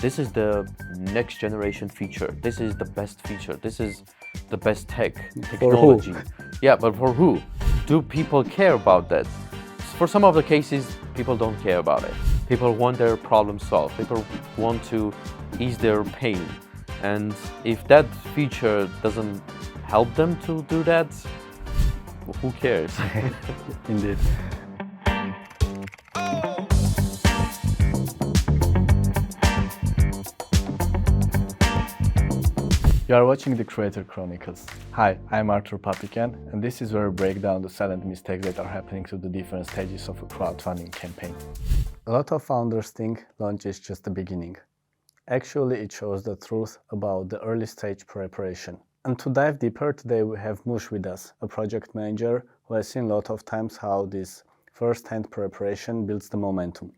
this is the next generation feature, this is the best feature, this is the best technology. Yeah, but for who? Do people care about that? For some of the cases, people don't care about it. People want their problem solved. People want to ease their pain. And if that feature doesn't help them to do that, who cares? Indeed. You are watching the Creator Chronicles. Hi, I'm Artur Papikan, and this is where we break down the silent mistakes that are happening to the different stages of a crowdfunding campaign. A lot of founders think launch is just the beginning. Actually, it shows the truth about the early stage preparation. And to dive deeper, today we have Mushegh with us, a project manager who has seen a lot of times how this first-hand preparation builds the momentum.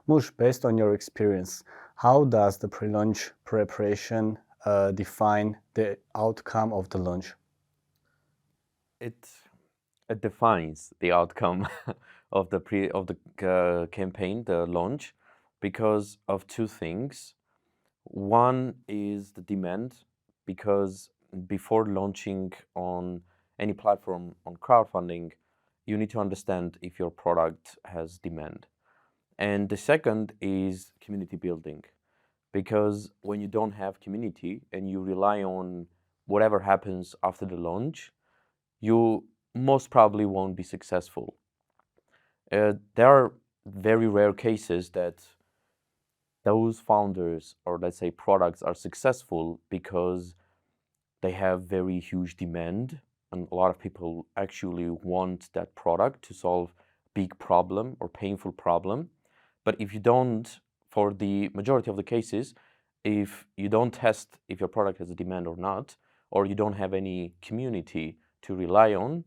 Mushegh, based on your experience, how does the pre-launch preparation define the outcome of the launch? It defines the outcome of the campaign, the launch, because of two things. One is the demand, because before launching on any platform on crowdfunding, you need to understand if your product has demand. And the second is community building, because when you don't have community and you rely on whatever happens after the launch, you most probably won't be successful. There are very rare cases that those founders, or let's say products, are successful because they have very huge demand and a lot of people actually want that product to solve a big problem or painful problem. But if you don't, for the majority of the cases, if you don't test if your product has a demand or not, or you don't have any community to rely on,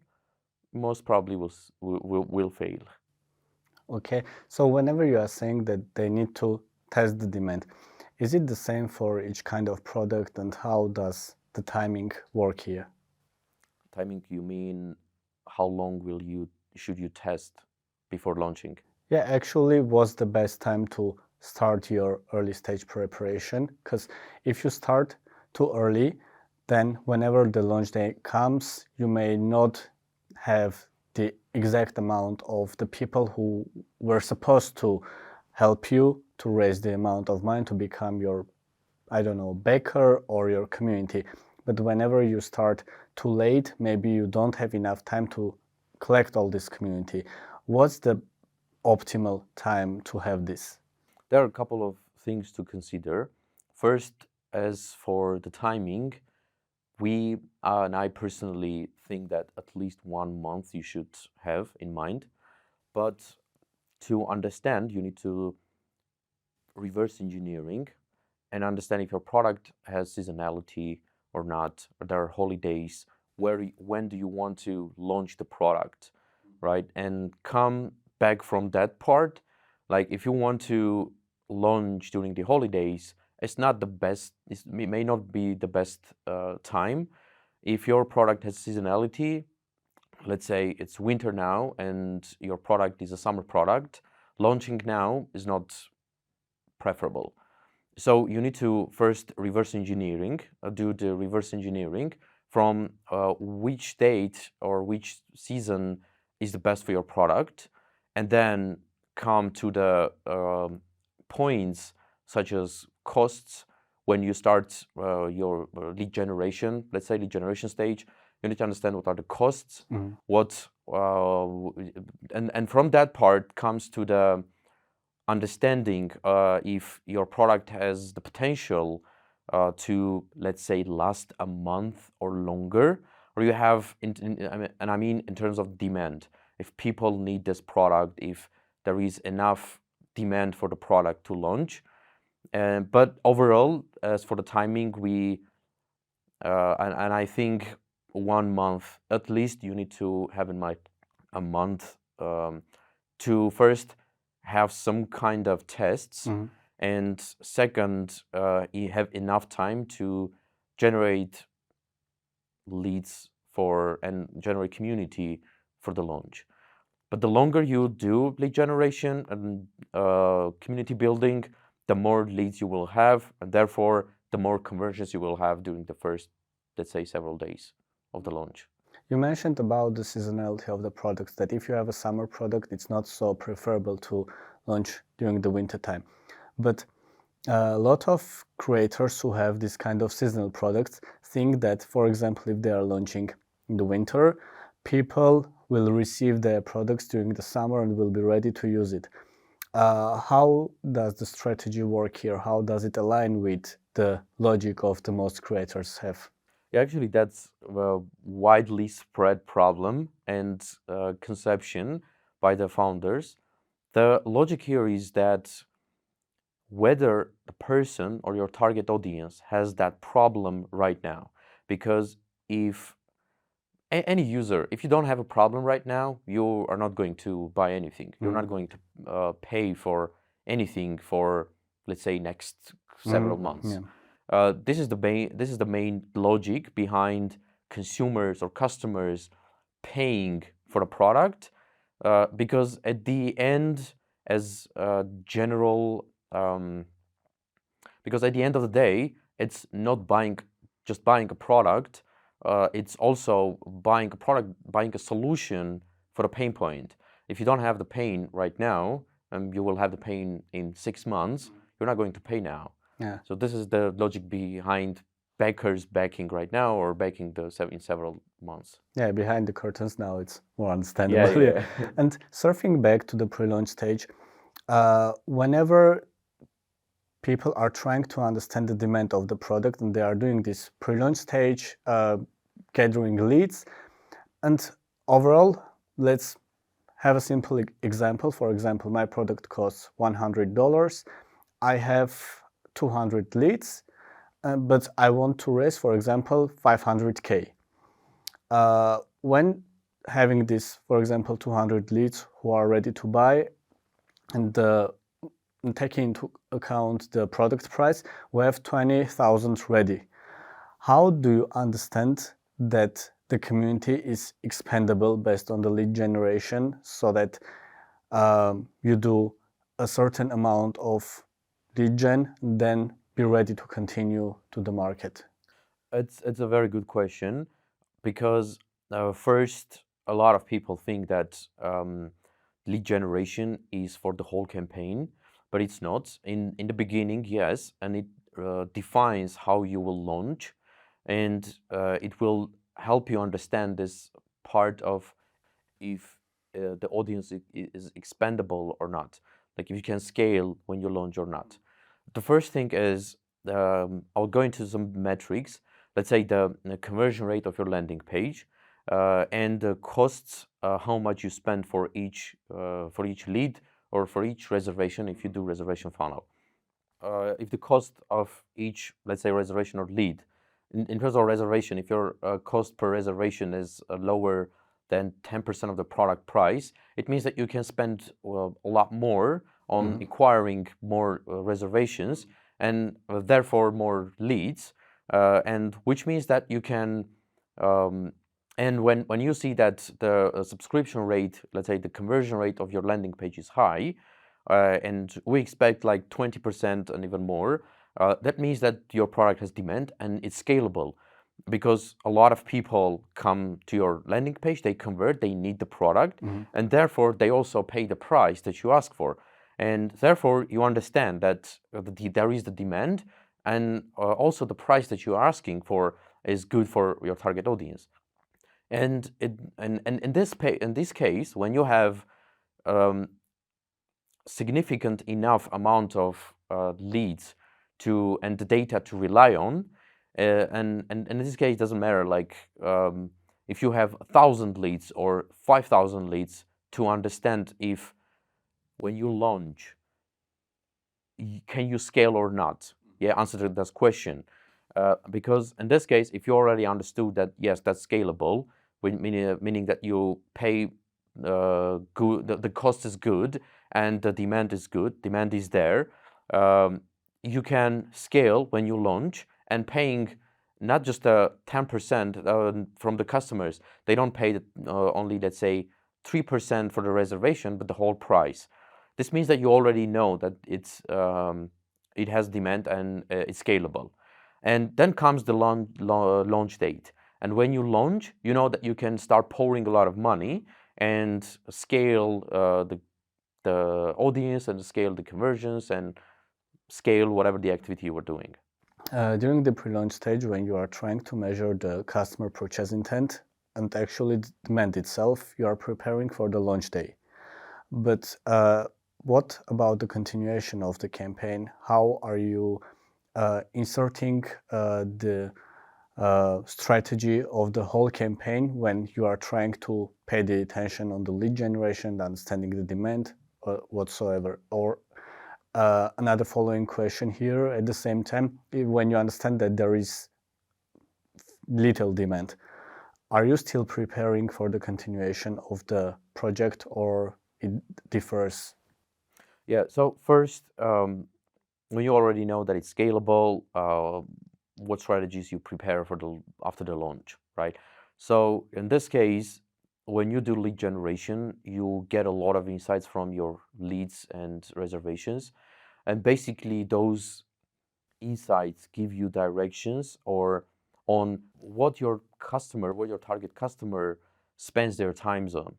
most probably will fail. Okay, so whenever you are saying that they need to test the demand, is it the same for each kind of product, and how does the timing work here? Timing, you mean how long should you test before launching? Yeah, actually, what's the best time to start your early stage preparation? Because if you start too early, then whenever the launch day comes, you may not have the exact amount of the people who were supposed to help you to raise the amount of money to become your, I don't know, backer or your community. But whenever you start too late, maybe you don't have enough time to collect all this community. What's the optimal time to have this? There are a couple of things to consider. First, as for the timing, we and I personally think that at least 1 month you should have in mind. But to understand, you need to reverse engineering and understand if your product has seasonality or not, or there are holidays, when do you want to launch the product, right? And come back from that part. Like if you want to launch during the holidays, it's not the best, it may not be the best time. If your product has seasonality, let's say it's winter now and your product is a summer product, launching now is not preferable. So you need to first do the reverse engineering from which date or which season is the best for your product, and then come to the points such as costs. When you start your lead generation, let's say lead generation stage, you need to understand what are the costs, and from that part comes to the understanding if your product has the potential to, let's say, last a month or longer, or you have, I mean in terms of demand, if people need this product, if there is enough demand for the product to launch. But overall, as for the timing, and I think 1 month, at least you need to have in mind a month to first have some kind of tests, and second, you have enough time to generate leads and generate community for the launch. But the longer you do lead generation and community building, the more leads you will have, and therefore the more conversions you will have during the first, let's say, several days of the launch. You mentioned about the seasonality of the products, that if you have a summer product, it's not so preferable to launch during the winter time. But a lot of creators who have this kind of seasonal products think that, for example, if they are launching in the winter, people will receive their products during the summer and will be ready to use it. How does the strategy work here? How does it align with the logic of the most creators have? Yeah, actually, that's a widely spread problem and conception by the founders. The logic here is that whether the person or your target audience has that problem right now. Because if any user, if you don't have a problem right now, you are not going to buy anything. You're not going to pay for anything for, let's say, next several months. Yeah. This is the main logic behind consumers or customers paying for the product, because at the end, as a general, because at the end of the day, it's not just buying a product. It's also buying a product, buying a solution for a pain point. If you don't have the pain right now, you will have the pain in 6 months. You're not going to pay now. Yeah. So this is the logic behind backers backing right now or backing in several months. Yeah, behind the curtains now it's more understandable. Yeah. And surfing back to the pre-launch stage, whenever people are trying to understand the demand of the product and they are doing this pre-launch stage, gathering leads, and overall, let's have a simple example. For example, my product costs $100. I have 200 leads, but I want to raise, for example, 500K. When having this, for example, 200 leads who are ready to buy, and taking into account the product price, we have 20,000 ready. How do you understand that the community is expandable based on the lead generation, so that you do a certain amount of lead gen and then be ready to continue to the market? It's a very good question, because first, a lot of people think that lead generation is for the whole campaign, but it's not. In the beginning, yes, and it defines how you will launch, and it will help you understand this part of if the audience is expandable or not, like if you can scale when you launch or not. The first thing is, I'll go into some metrics. Let's say the conversion rate of your landing page, and the costs, how much you spend for each lead or for each reservation if you do reservation funnel. If the cost of each, let's say, reservation or lead, in terms of reservation, if your cost per reservation is lower than 10% of the product price, it means that you can spend a lot more on acquiring more reservations and therefore more leads, and which means that you can, and when you see that the subscription rate, let's say the conversion rate of your landing page is high, and we expect like 20% and even more, that means that your product has demand and it's scalable, because a lot of people come to your landing page, they convert, they need the product, and therefore they also pay the price that you ask for. And therefore you understand that there is the demand, and also the price that you are asking for is good for your target audience. And in this case, when you have significant enough amount of leads and the data to rely on, and in this case, it doesn't matter like if you have 1,000 leads or 5,000 leads, to understand if when you launch, can you scale or not? Yeah, answer to this question. Because in this case, if you already understood that yes, that's scalable, meaning that you pay good, the cost is good and the demand is good, demand is there, you can scale when you launch, and paying not just 10% from the customers. They don't pay only, let's say, 3% for the reservation, but the whole price. This means that you already know that it's it has demand and it's scalable. And then comes the launch date. And when you launch, you know that you can start pouring a lot of money and scale the audience and scale the conversions and scale whatever the activity you were doing. During the pre-launch stage, when you are trying to measure the customer purchase intent and actually the demand itself, you are preparing for the launch day. But what about the continuation of the campaign? How are you inserting the strategy of the whole campaign when you are trying to pay the attention on the lead generation, understanding the demand whatsoever? Or another following question here at the same time, when you understand that there is little demand, are you still preparing for the continuation of the project, or it differs? Yeah, so first, when you already know that it's scalable, what strategies you prepare for after the launch, right? So in this case, when you do lead generation, you get a lot of insights from your leads and reservations. And basically those insights give you directions or on what your target customer spends their times on.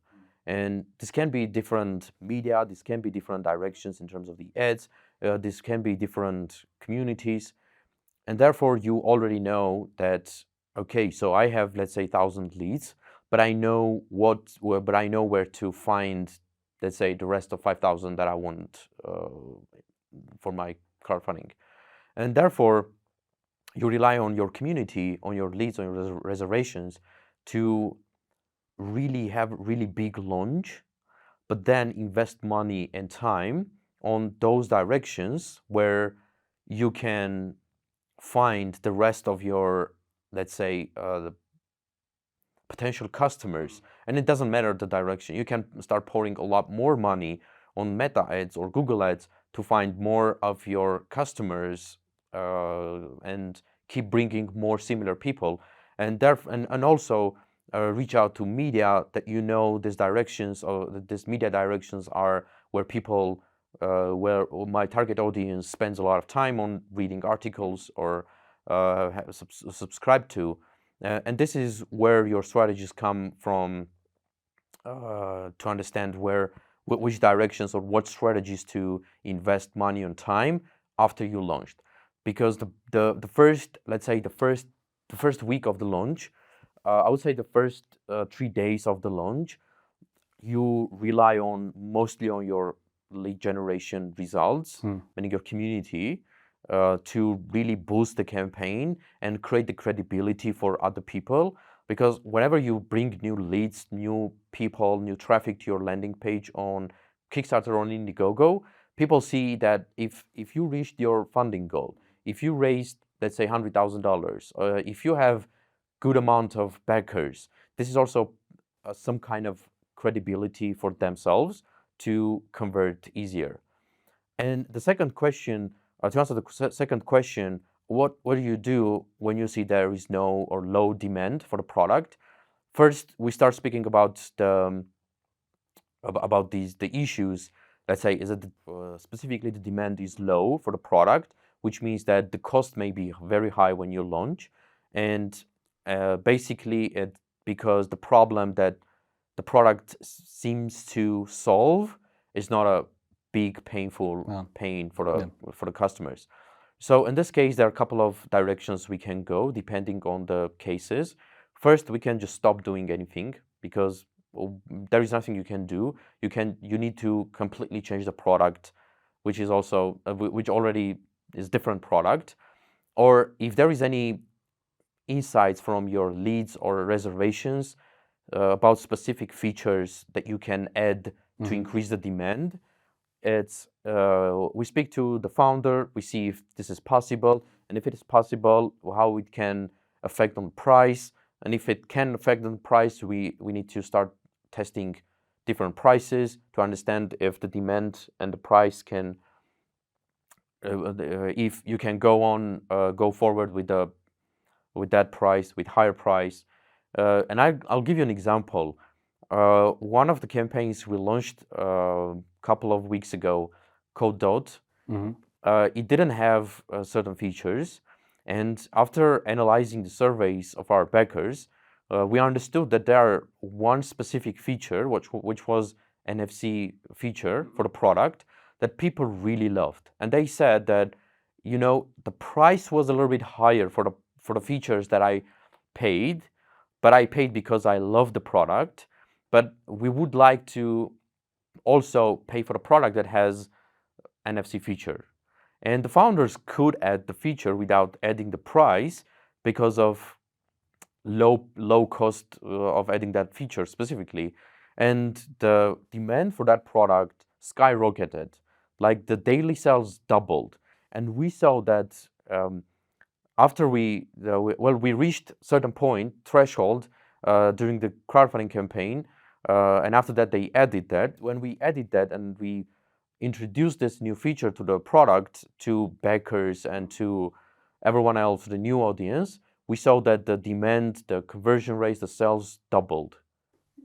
And this can be different media, this can be different directions in terms of the ads, this can be different communities. And therefore you already know that, okay, so I have, let's say, 1,000 leads, but I know where to find, let's say, the rest of 5,000 that I want for my crowdfunding. And therefore, you rely on your community, on your leads, on your reservations to really have really big launch, but then invest money and time on those directions where you can find the rest of your, let's say, the potential customers. And it doesn't matter the direction. You can start pouring a lot more money on Meta ads or Google ads to find more of your customers and keep bringing more similar people. And also reach out to media that you know these directions or these media directions are where people, where my target audience spends a lot of time on reading articles or subscribe to. And this is where your strategies come from to understand which directions or what strategies to invest money and time after you launched. Because the first, let's say the first week of the launch, I would say the first 3 days of the launch, you rely mostly on your lead generation results, meaning your community, to really boost the campaign and create the credibility for other people. Because whenever you bring new leads, new people, new traffic to your landing page on Kickstarter or on Indiegogo, people see that if you reached your funding goal, if you raised, let's say, $100,000, if you have good amount of backers, this is also some kind of credibility for themselves to convert easier. And the second question, to answer the second question, what do you do when you see there is no or low demand for the product? First, we start speaking about the issues. Let's say, is it specifically the demand is low for the product, which means that the cost may be very high when you launch, and basically because the problem that the product seems to solve is not a big pain for the customers. So in this case, there are a couple of directions we can go depending on the cases. First, we can just stop doing anything because there is nothing you can do. You need to completely change the product, which is also which already is different product. Or if there is any insights from your leads or reservations about specific features that you can add to increase the demand, it's we speak to the founder, we see if this is possible, and if it is possible, how it can affect on price, and if it can affect on price, we need to start testing different prices to understand if the demand and the price can, if you can go forward with that price, with higher price. And I'll give you an example. One of the campaigns we launched a couple of weeks ago, Code Dot, it didn't have certain features. And after analyzing the surveys of our backers, we understood that there are one specific feature, which was NFC feature for the product, that people really loved. And they said that, the price was a little bit higher for the features that I paid, but I paid because I love the product. But we would like to also pay for the product that has NFC feature. And the founders could add the feature without adding the price because of low cost of adding that feature specifically. And the demand for that product skyrocketed. Like the daily sales doubled. And we saw that after we reached certain point threshold during the crowdfunding campaign, and after that they added that. When we added that and we introduced this new feature to the product, to backers and to everyone else, the new audience, we saw that the demand, the conversion rates, the sales doubled.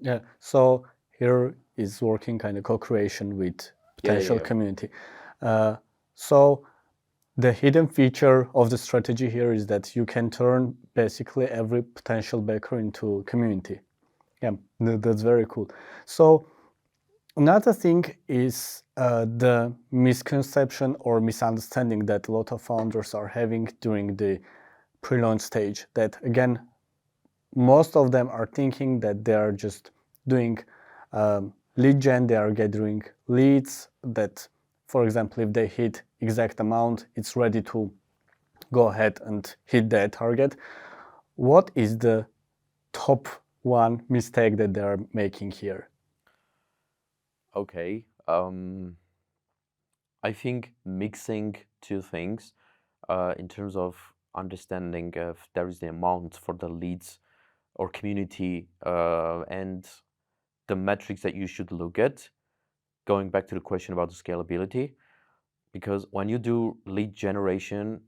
Yeah, so here is working kind of co-creation with potential community. So the hidden feature of the strategy here is that you can turn basically every potential backer into community. Yeah, that's very cool. So another thing is the misconception or misunderstanding that a lot of founders are having during the pre-launch stage, that again, most of them are thinking that they are just doing lead gen, they are gathering leads, that, for example, if they hit exact amount, it's ready to go ahead and hit their target. What is the top one mistake that they are making here? Okay. I think mixing two things in terms of understanding if there is the amount for the leads or community and the metrics that you should look at, going back to the question about the scalability, because when you do lead generation,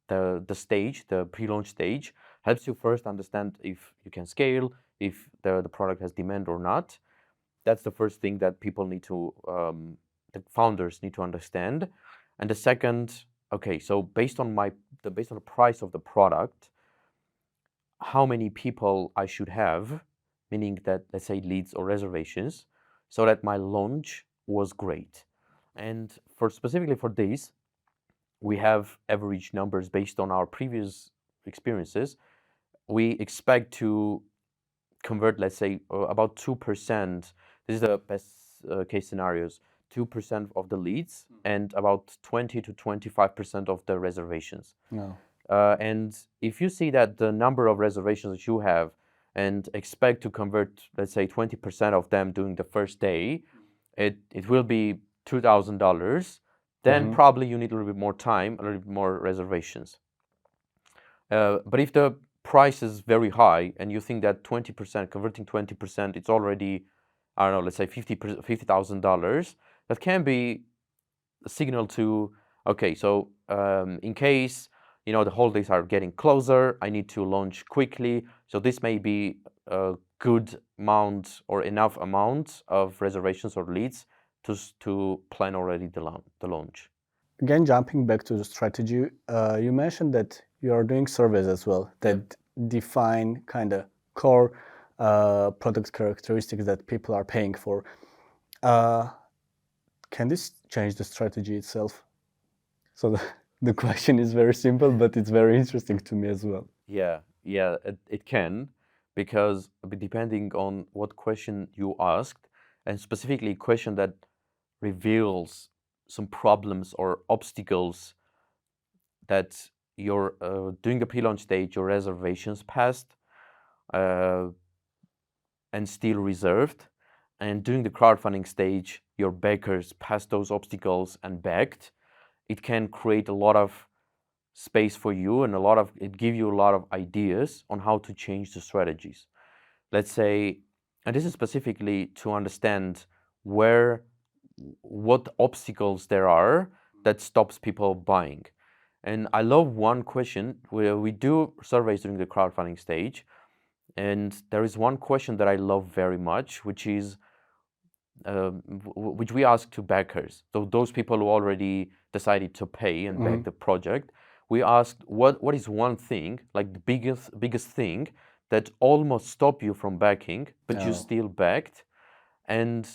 the pre-launch stage helps you first understand if you can scale, if the product has demand or not. That's the first thing that people need to, the founders need to understand. And the second, okay, so based on the price of the product, how many people I should have, meaning that, let's say, leads or reservations, so that my launch was great. And specifically for this, we have average numbers based on our previous experiences. We expect to convert, let's say, about 2%. This is the best case scenarios. 2% of the leads and about 20 to 25% of the reservations. No. And if you see that the number of reservations that you have and expect to convert, let's say, 20% of them during the first day, it will be $2,000. Then probably you need a little bit more time, a little bit more reservations. But if the price is very high and you think that 20%, converting 20%, it's already, I don't know, let's say $50,000, that can be a signal to, okay, so in case, the holidays are getting closer, I need to launch quickly. So this may be a good amount or enough amount of reservations or leads to plan already the launch. Again, jumping back to the strategy, you mentioned that you are doing surveys as well that define kind of core product characteristics that people are paying for. Can this change the strategy itself? So the question is very simple, but it's very interesting to me as well. Yeah, it can, because depending on what question you asked, and specifically a question that reveals some problems or obstacles that you're during the pre-launch stage, your reservations passed and still reserved, and during the crowdfunding stage, your backers passed those obstacles and backed, it can create a lot of space for you and it give you a lot of ideas on how to change the strategies. Let's say, and this is specifically to understand what obstacles there are that stops people buying. And I love one question where we do surveys during the crowdfunding stage, and there is one question that I love very much, which is which we asked to backers. So those people who already decided to pay and back the project, we asked what is one thing, like the biggest thing that almost stopped you from backing, but you still backed. And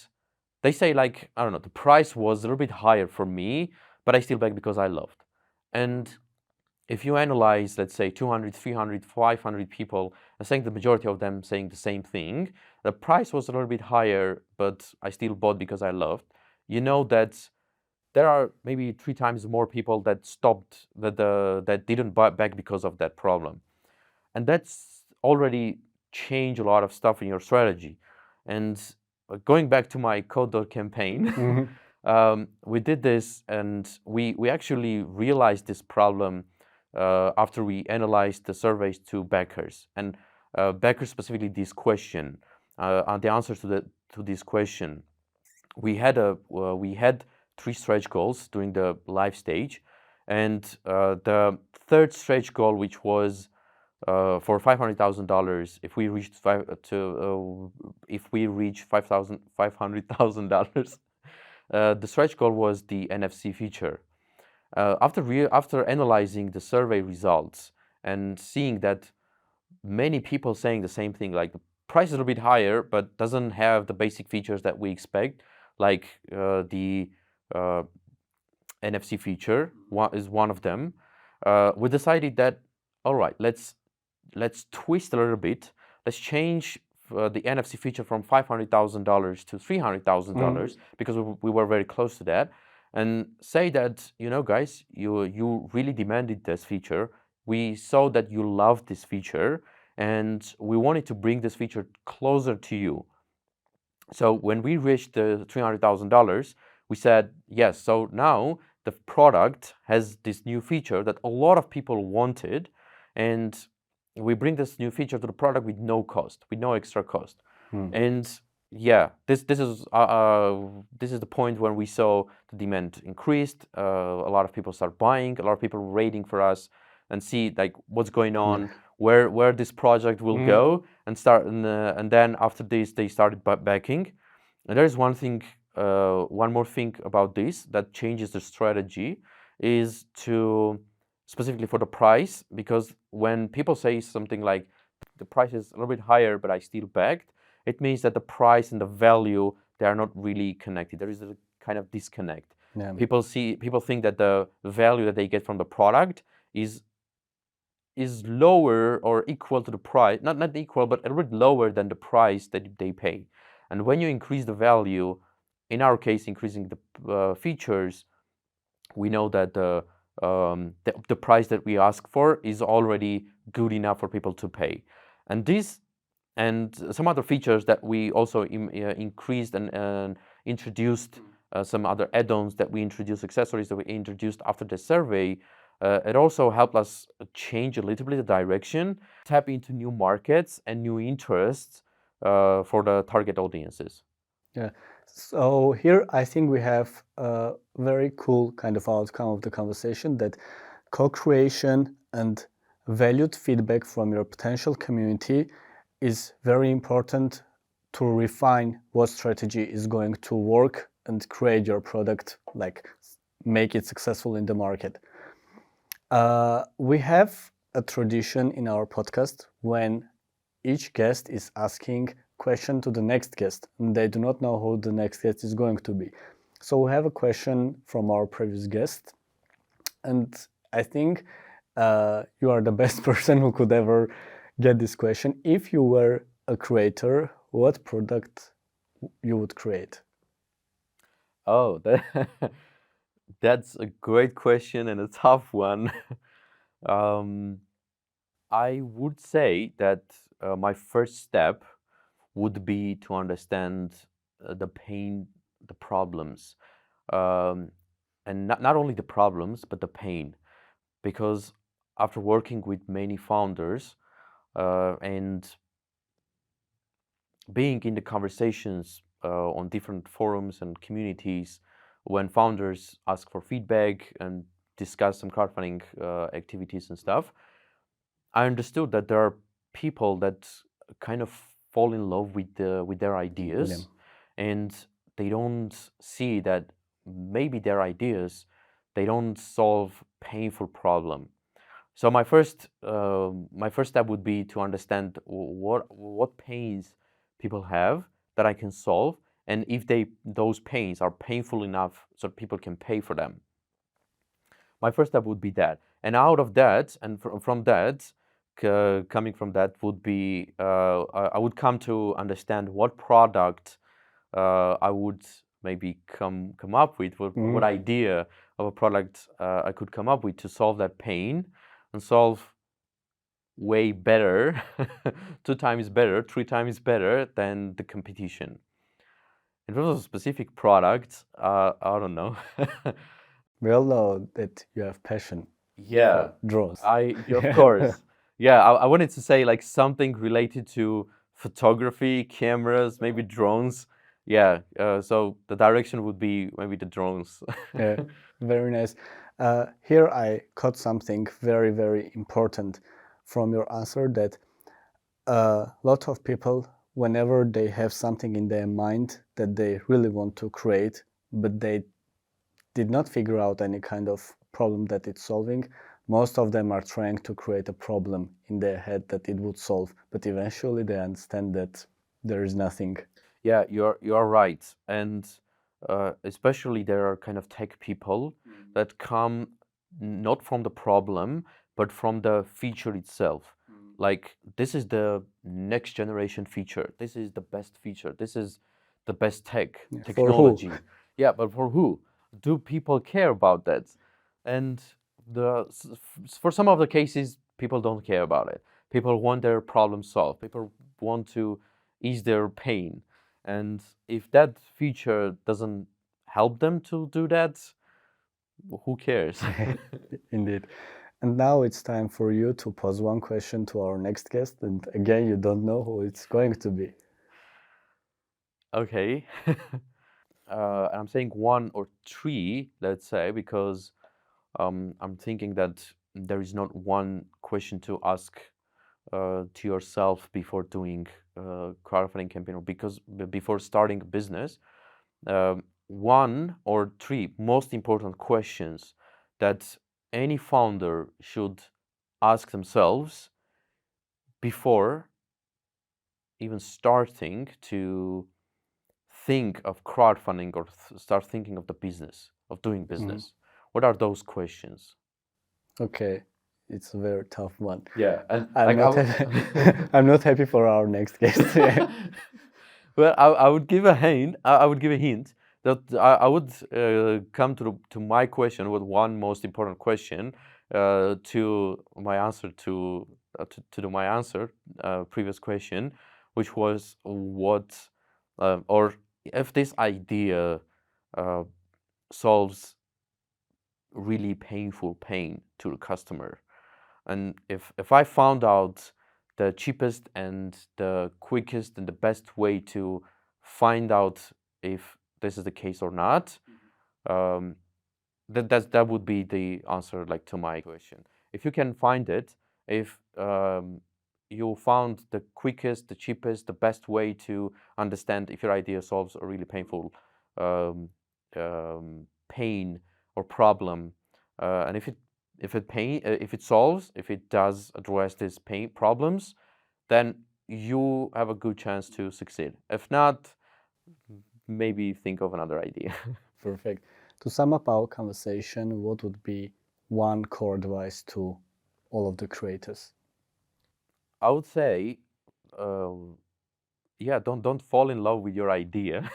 they say, like, I don't know, the price was a little bit higher for me, but I still backed because I loved. And if you analyze, let's say 200, 300, 500 people, I think the majority of them saying the same thing, the price was a little bit higher, but I still bought because I loved. You know that there are maybe 3 times more people that stopped, that didn't buy back because of that problem. And that's already changed a lot of stuff in your strategy. And going back to my code campaign, we did this, and we actually realized this problem after we analyzed the surveys to backers, and backers specifically this question, the answers to this question. We had 3 stretch goals during the live stage, and the third stretch goal, which was for $500,000, if we reach $500,000, the stretch goal was the NFC feature. After analyzing the survey results and seeing that many people saying the same thing, like the price is a little bit higher, but doesn't have the basic features that we expect, like the NFC feature is one of them. We decided that, all right, let's twist a little bit. Let's change the NFC feature from $500,000 to $300,000 because we were very close to that, and say that, you know, guys, you really demanded this feature. We saw that you loved this feature, and we wanted to bring this feature closer to you. So when we reached the $300,000, we said, yes, so now the product has this new feature that a lot of people wanted, and we bring this new feature to the product with no cost, with no extra cost. And yeah, this is the point when we saw the demand increased. A lot of people start buying, a lot of people waiting for us and see like what's going on, where this project will go, and then after this they started backing. And there is one more thing about this that changes the strategy, is to specifically for the price, because when people say something like the price is a little bit higher but I still backed, it means that the price and the value, they are not really connected. There is a kind of disconnect. People think that the value that they get from the product is lower or equal to the price, not equal, but a little bit lower than the price that they pay. And when you increase the value, in our case increasing the features, we know that the price that we ask for is already good enough for people to pay. And this and some other features that we also increased and introduced, some other add-ons that we introduced, accessories that we introduced after the survey, it also helped us change a little bit the direction, tap into new markets and new interests for the target audiences. Yeah. So here I think we have a very cool kind of outcome of the conversation, that co-creation and valued feedback from your potential community is very important to refine what strategy is going to work and create your product, like make it successful in the market. We have a tradition in our podcast when each guest is asking question to the next guest, and they do not know who the next guest is going to be. So we have a question from our previous guest, and I think you are the best person who could ever get this question. If you were a creator, what product you would create? Oh, that's a great question and a tough one. I would say that my first step would be to understand the pain, the problems, and not only the problems, but the pain. Because after working with many founders and being in the conversations on different forums and communities, when founders ask for feedback and discuss some crowdfunding activities and stuff, I understood that there are people that kind of fall in love with their ideas, and they don't see that maybe their ideas, they don't solve painful problem. So my first step would be to understand what pains people have that I can solve, and if those pains are painful enough so people can pay for them. My first step would be that, and out of that, and from that, coming from that would be I would come to understand what product I would maybe come up with, what idea of a product I could come up with to solve that pain, and solve way better, 2 times better, 3 times better than the competition. In terms of specific products, I don't know. We all know that you have passion Yeah, for drones. of course. Yeah, I wanted to say like something related to photography, cameras, maybe drones. Yeah, so the direction would be maybe the drones. Yeah, very nice. Here I caught something very, very important from your answer, that a lot of people, whenever they have something in their mind that they really want to create, but they did not figure out any kind of problem that it's solving, most of them are trying to create a problem in their head that it would solve, but eventually they understand that there is nothing. Yeah, you're right, and especially there are kind of tech people that come not from the problem, but from the feature itself. Like, this is the next generation feature. This is the best feature. This is the best technology. For who? Yeah, but for who? Do people care about that? And for some of the cases, people don't care about it. People want their problem solved. People want to ease their pain. And if that feature doesn't help them to do that, who cares? Indeed. And now it's time for you to pose one question to our next guest. And again, you don't know who it's going to be. Okay. I'm saying 1 or 3, let's say, because I'm thinking that there is not one question to ask to yourself before doing crowdfunding campaign, or before starting a business. 1 or 3 most important questions that any founder should ask themselves before even starting to think of crowdfunding, or start thinking of the business, of doing business. What are those questions? Okay, it's a very tough one. Yeah, and I'm not happy for our next guest. Well, I would give a hint. I would give a hint that I would come to my question with one most important question to my answer to my answer previous question, which was what or if this idea solves really painful pain to the customer, and if I found out the cheapest and the quickest and the best way to find out if this is the case or not, that would be the answer, like, to my question. If you can find it, if you found the quickest, the cheapest, the best way to understand if your idea solves a really painful pain or problem, and if it does address these pain problems, then you have a good chance to succeed. If not, maybe think of another idea. Perfect. To sum up our conversation, what would be one core advice to all of the creators? I would say, yeah, don't fall in love with your idea.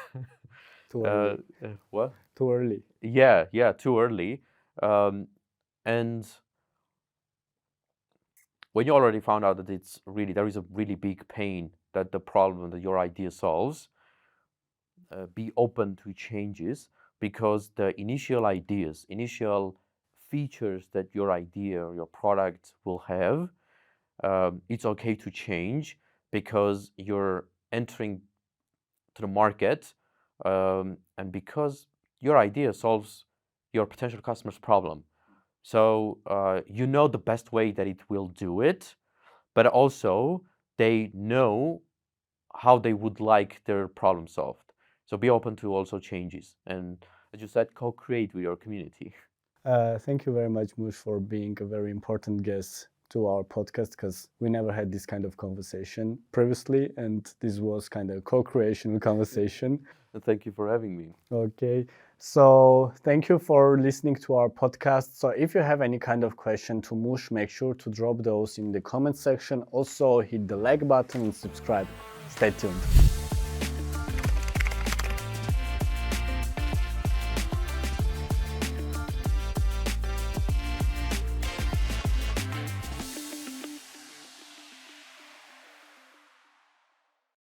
Too early. What? Too early. Yeah, too early. And when you already found out that there is a really big pain that the problem that your idea solves, be open to changes, because the initial features that your idea or your product will have, it's okay to change, because you're entering to the market, and because your idea solves your potential customer's problem. So you know the best way that it will do it, but also they know how they would like their problem solved. So be open to also changes, and as you said, co-create with your community. Thank you very much, Mush, for being a very important guest to our podcast, because we never had this kind of conversation previously, and this was kind of a co-creation conversation. And thank you for having me. Okay, so thank you for listening to our podcast. So if you have any kind of question to Mush, make sure to drop those in the comment section. Also hit the like button and subscribe. Stay tuned.